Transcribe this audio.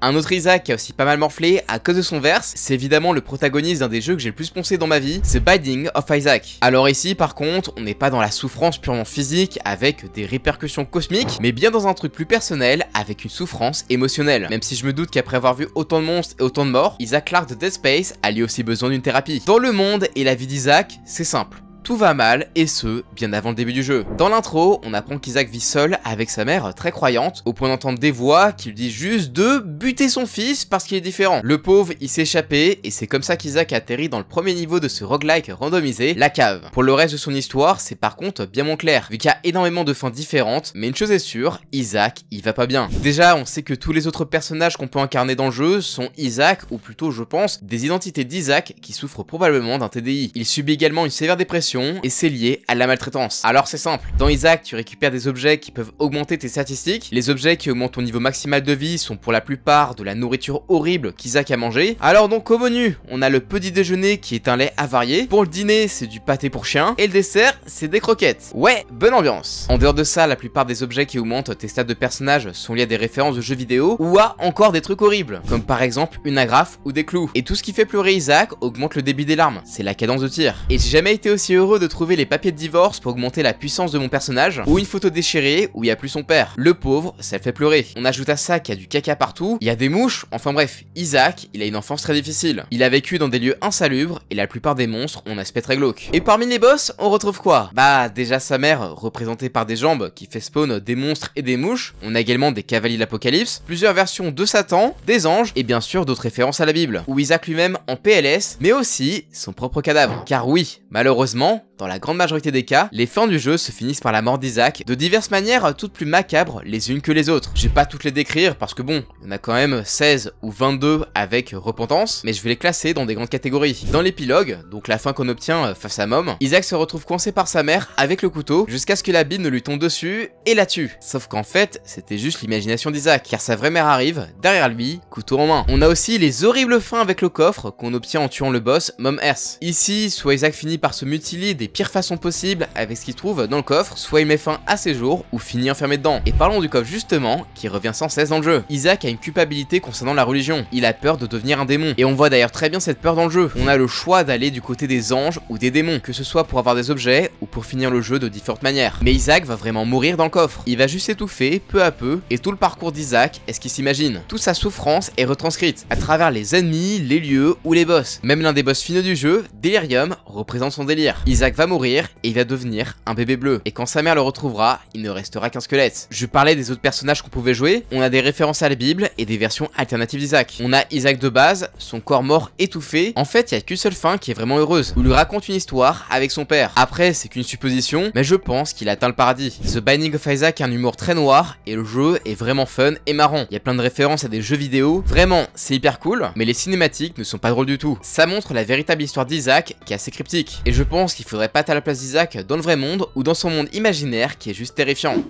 Un autre Isaac qui a aussi pas mal morflé à cause de son verse, c'est évidemment le protagoniste d'un des jeux que j'ai le plus poncé dans ma vie, The Binding of Isaac. Alors ici par contre, on n'est pas dans la souffrance purement physique avec des répercussions cosmiques, mais bien dans un truc plus personnel avec une souffrance émotionnelle. Même si je me doute qu'après avoir vu autant de monstres et autant de morts, Isaac Clarke de Dead Space a lui aussi besoin d'une thérapie. Dans le monde et la vie d'Isaac, c'est simple. Tout va mal, et ce, bien avant le début du jeu. Dans l'intro, on apprend qu'Isaac vit seul avec sa mère très croyante, au point d'entendre des voix qui lui disent juste de buter son fils parce qu'il est différent. Le pauvre, il s'est échappé, et c'est comme ça qu'Isaac atterrit dans le premier niveau de ce roguelike randomisé, la cave. Pour le reste de son histoire, c'est par contre bien moins clair, vu qu'il y a énormément de fins différentes, mais une chose est sûre, Isaac, il va pas bien. Déjà, on sait que tous les autres personnages qu'on peut incarner dans le jeu sont Isaac, ou plutôt, je pense, des identités d'Isaac qui souffrent probablement d'un TDI. Il subit également une sévère dépression, et c'est lié à la maltraitance. Alors c'est simple, dans Isaac tu récupères des objets qui peuvent augmenter tes statistiques, les objets qui augmentent ton niveau maximal de vie sont pour la plupart de la nourriture horrible qu'Isaac a mangé. Alors donc au menu, on a le petit déjeuner qui est un lait avarié, pour le dîner c'est du pâté pour chien, et le dessert c'est des croquettes. Ouais, bonne ambiance. En dehors de ça, la plupart des objets qui augmentent tes stats de personnage sont liés à des références de jeux vidéo, ou à encore des trucs horribles, comme par exemple une agrafe ou des clous. Et tout ce qui fait pleurer Isaac augmente le débit des larmes, c'est la cadence de tir. Et j'ai jamais été aussi heureux de trouver les papiers de divorce pour augmenter la puissance de mon personnage, ou une photo déchirée où il n'y a plus son père. Le pauvre, ça le fait pleurer. On ajoute à ça qu'il y a du caca partout, il y a des mouches, enfin bref, Isaac, il a une enfance très difficile. Il a vécu dans des lieux insalubres, et la plupart des monstres ont un aspect très glauque. Et parmi les boss, on retrouve quoi? Bah déjà sa mère, représentée par des jambes, qui fait spawn des monstres et des mouches. On a également des cavaliers de l'Apocalypse, plusieurs versions de Satan, des anges, et bien sûr d'autres références à la Bible. Ou Isaac lui-même en PLS, mais aussi son propre cadavre. Car oui, malheureusement, dans la grande majorité des cas, les fins du jeu se finissent par la mort d'Isaac, de diverses manières toutes plus macabres les unes que les autres. Je vais pas toutes les décrire parce que bon, il y en a quand même 16 ou 22 avec repentance, mais je vais les classer dans des grandes catégories. Dans l'épilogue, donc la fin qu'on obtient face à Mom, Isaac se retrouve coincé par sa mère avec le couteau, jusqu'à ce que la Bible ne lui tombe dessus et la tue. Sauf qu'en fait, c'était juste l'imagination d'Isaac, car sa vraie mère arrive, derrière lui, couteau en main. On a aussi les horribles fins avec le coffre qu'on obtient en tuant le boss Mom Earth. Ici, soit Isaac finit par se mutiler des pires façons possibles avec ce qu'il trouve dans le coffre, soit il met fin à ses jours ou finit enfermé dedans. Et parlons du coffre justement, qui revient sans cesse dans le jeu. Isaac a une culpabilité concernant la religion, il a peur de devenir un démon, et on voit d'ailleurs très bien cette peur dans le jeu. On a le choix d'aller du côté des anges ou des démons, que ce soit pour avoir des objets ou pour finir le jeu de différentes manières. Mais Isaac va vraiment mourir dans le coffre, il va juste s'étouffer peu à peu, et tout le parcours d'Isaac est ce qu'il s'imagine. Toute sa souffrance est retranscrite à travers les ennemis, les lieux ou les boss. Même l'un des boss finaux du jeu, Delirium, représente son délire. Isaac va mourir et il va devenir un bébé bleu. Et quand sa mère le retrouvera, il ne restera qu'un squelette. Je parlais des autres personnages qu'on pouvait jouer, on a des références à la Bible et des versions alternatives d'Isaac. On a Isaac de base, son corps mort étouffé. En fait, il n'y a qu'une seule fin qui est vraiment heureuse, où il lui raconte une histoire avec son père. Après, c'est qu'une supposition, mais je pense qu'il atteint le paradis. The Binding of Isaac a un humour très noir et le jeu est vraiment fun et marrant. Il y a plein de références à des jeux vidéo. Vraiment, c'est hyper cool, mais les cinématiques ne sont pas drôles du tout. Ça montre la véritable histoire d'Isaac qui est assez cryptique. Et je pense qu'il faudrait pas être à la place d'Isaac dans le vrai monde ou dans son monde imaginaire qui est juste terrifiant.